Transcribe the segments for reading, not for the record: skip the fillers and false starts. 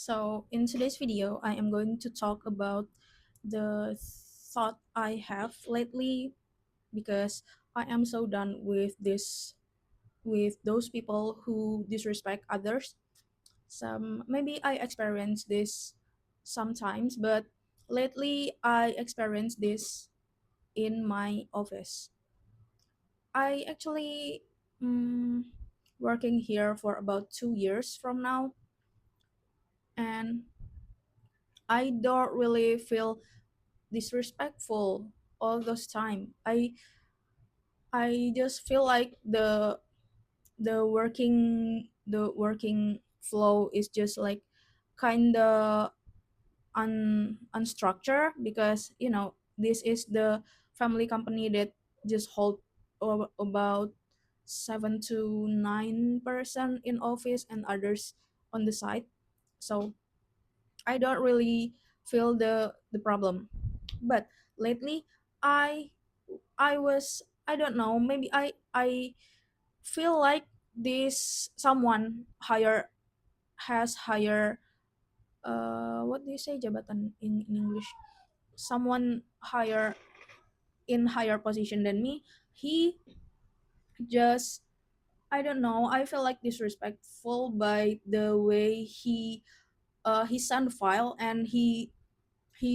So, in today's video, I am going to talk about the thought I have lately because I am so done with those people who disrespect others. Some maybe I experience this sometimes, but lately I experience this in my office. I actually working here for about 2 years from now, and I don't really feel disrespectful all those time. I just feel like the working flow is just like kind of unstructured because this is the family company that just hold about 7 to 9% in office and others on the side. So I don't really feel the problem. But lately I I don't know, maybe I feel like this someone higher has higher what do you say jabatan in English, someone higher in higher position than me. He just, I don't know, I feel like disrespectful by the way he sent file, and he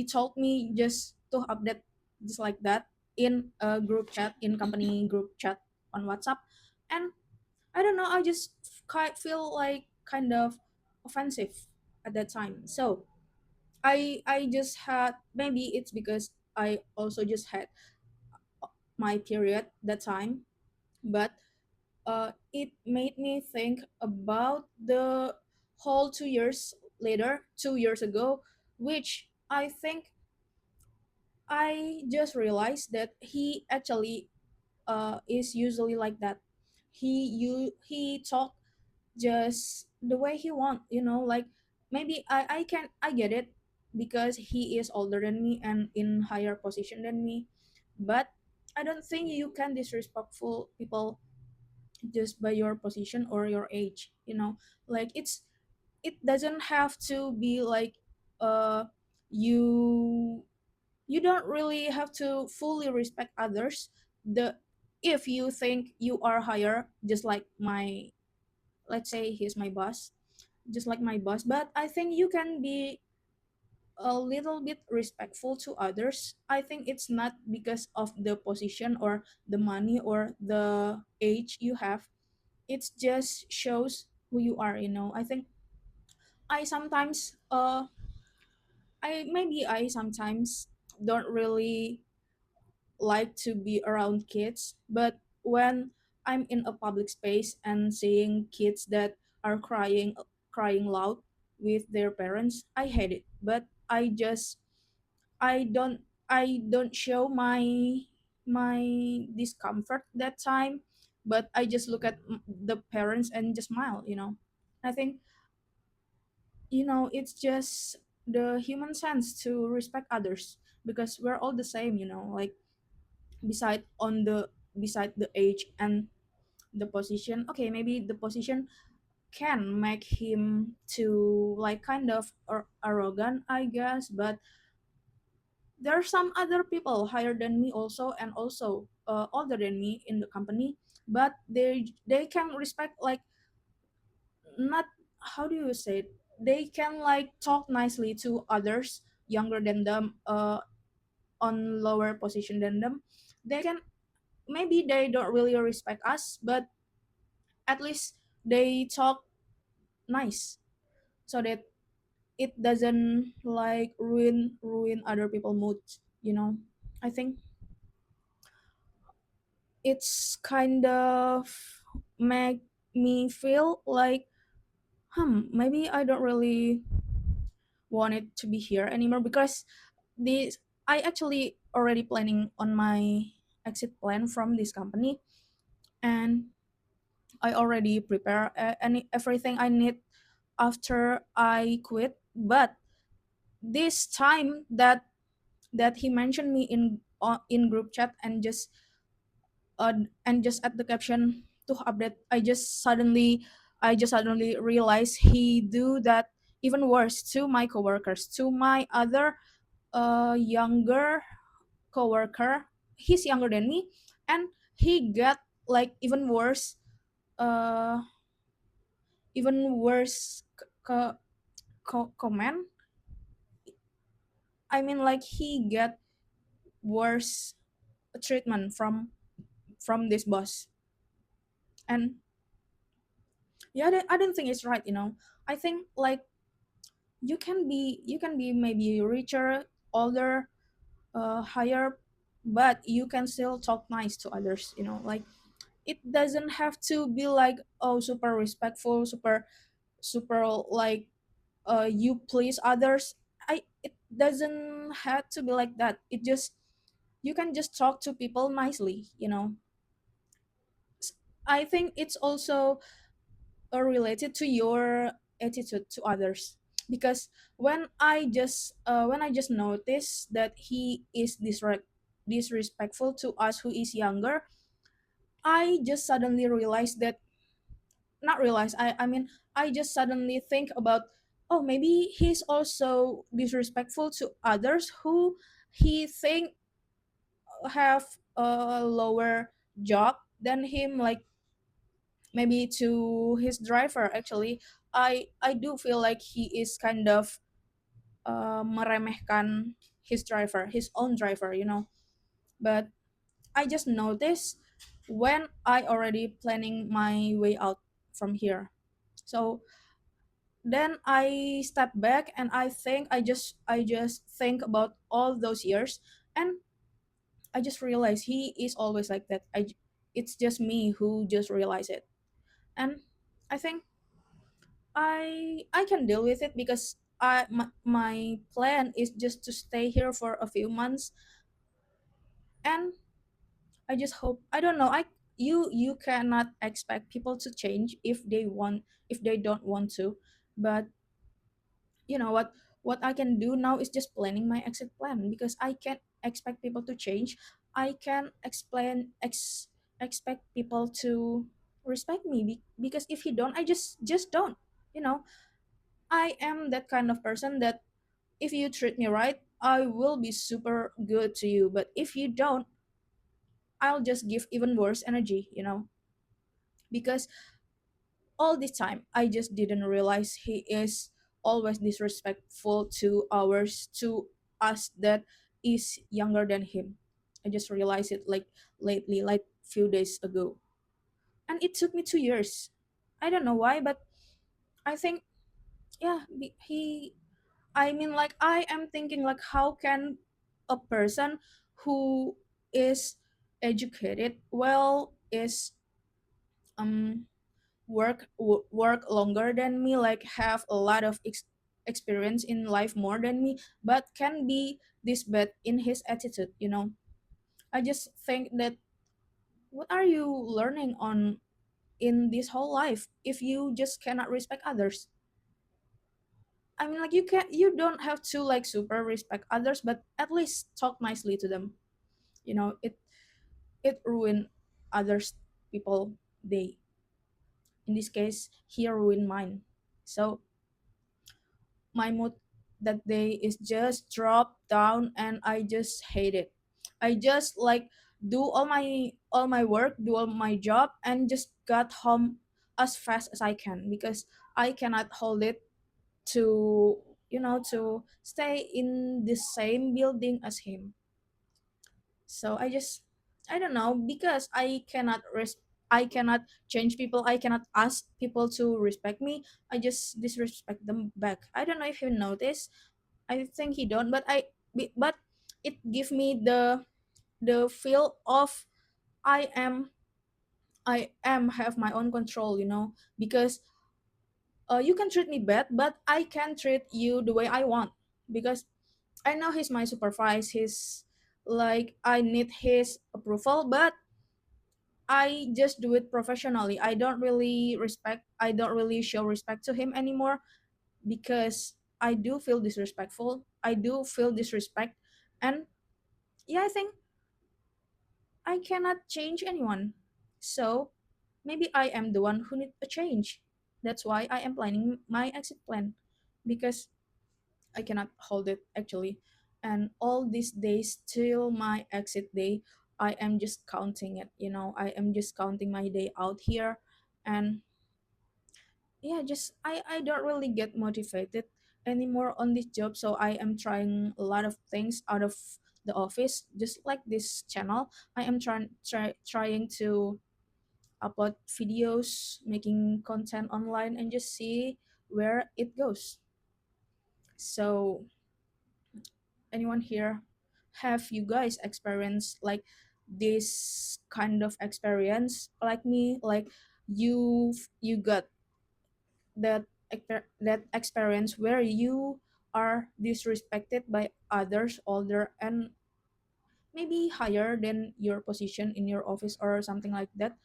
told me just to update just like that in a group chat, in company group chat on WhatsApp. And I don't know, I just feel like kind of offensive at that time. So I just had, maybe it's because I also just had my period that time, but it made me think about the whole 2 years later, 2 years ago, which I think I just realized that he actually is usually like that. He talk just the way he want, like maybe I get it because he is older than me and in higher position than me, but I don't think you can disrespectful people just by your position or your age. Like it doesn't have to be like uh you you don't really have to fully respect others. The If you think you are higher, just like my, let's say he's my boss, just like my boss, but I think you can be a little bit respectful to others. I think it's not because of the position or the money or the age you have. It just shows who you are. I think I sometimes I sometimes don't really like to be around kids, but when I'm in a public space and seeing kids that are crying loud with their parents, I hate it. But I don't show my discomfort that time, but I just look at the parents and just smile. I think it's just the human sense to respect others because we're all the same. Like beside the age and the position, okay, maybe the position can make him to like kind of arrogant, I guess, but there are some other people higher than me also, and also older than me in the company, but they can respect, like, not, how do you say it, they can like talk nicely to others younger than them, on lower position than them. They can, maybe they don't really respect us, but at least they talk nice so that it doesn't like ruin other people moods. I think it's kind of make me feel like, maybe I don't really want it to be here anymore because this I actually already planning on my exit plan from this company, and I already prepare everything I need after I quit. But this time that he mentioned me in group chat and just at the caption to update, I just suddenly realized he do that even worse to my coworkers, to my other younger coworker. He's younger than me, and he got like uh even worse comment. I mean, like he get worse treatment from this boss. And yeah, I don't think it's right, you know. I think like you can be maybe richer, older, higher, but you can still talk nice to others, you know. Like it doesn't have to be like, oh, super respectful, super like you please others. It doesn't have to be like that. It just, you can just talk to people nicely, you know. I think it's also related to your attitude to others, because when I just noticed that he is disrespectful to us who is younger, I just suddenly realized that, not realize, I mean, I just suddenly think about, oh, maybe he's also disrespectful to others who he think have a lower job than him, like maybe to his driver. Actually, I do feel like he is kind of meremehkan his driver, his own driver, you know. But I just noticed when I already planning my way out from here. So then I step back and I just think about all those years, and I just realize he is always like that. It's just me who just realize it. And I think I can deal with it, because my plan is just to stay here for a few months. And I just hope, I don't know, you cannot expect people to change if they don't want to. But you know what I can do now is just planning my exit plan, because I can't expect people to change. I can expect people to respect me, because if you don't, I just don't, you know. I am that kind of person that if you treat me right, I will be super good to you. But if you don't, I'll just give even worse energy, you know. Because all this time, I just didn't realize he is always disrespectful to us that is younger than him. I just realized it like lately, like few days ago. And it took me 2 years. I don't know why, but I think, yeah, I mean, like, I am thinking, like, how can a person who is educated, well, is um work longer than me, like have a lot of experience in life more than me, but can be this bad in his attitude, you know. I just think that, what are you learning on in this whole life if you just cannot respect others? I mean, like, you don't have to like super respect others, but at least talk nicely to them, you know. It ruin others people day. In this case, he ruined mine. So my mood that day is just drop down, and I just hate it. I just like do all my work, do all my job, and just got home as fast as I can, because I cannot hold it to, you know, to stay in the same building as him. So I don't know, because I cannot change people. I cannot ask people to respect me. I just disrespect them back. I don't know if you notice. I think he don't, but but it give me the feel of I am I am have my own control, you know. Because you can treat me bad, but I can treat you the way I want, because I know he's my supervisor. He's like, I need his approval, but I just do it professionally. I don't really show respect to him anymore, because I do feel disrespectful. I do feel disrespect. And yeah, I think I cannot change anyone. So maybe I am the one who need a change. That's why I am planning my exit plan. because I cannot hold it actually. And all these days till my exit day, I am just counting it. I am just counting my day out here, and yeah, just I don't really get motivated anymore on this job. So I am trying a lot of things out of the office, just like this channel. I am trying to upload videos, making content online, and just see where it goes. So anyone here, have you guys experienced like this kind of experience like me, like you got that experience where you are disrespected by others older and maybe higher than your position in your office or something like that?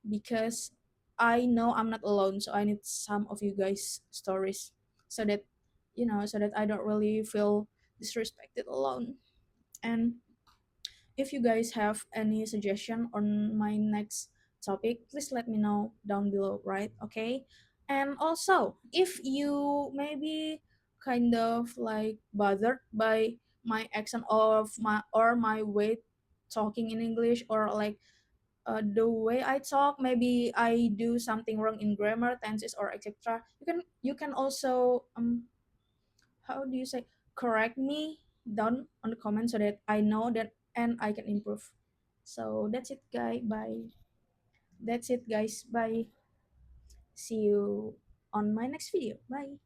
Because I know I'm not alone, so I need some of you guys stories, so that so that I don't really feel disrespected alone. And if you guys have any suggestion on my next topic, please let me know down below, right? Okay. And also, if you maybe kind of like bothered by my accent of my way talking in English, or like the way I talk, maybe I do something wrong in grammar, tenses, or etc. You can also how do you say, correct me down on the comments so that I know that and I can improve. So that's it, guys. Bye. That's it, guys. Bye. See you on my next video. Bye.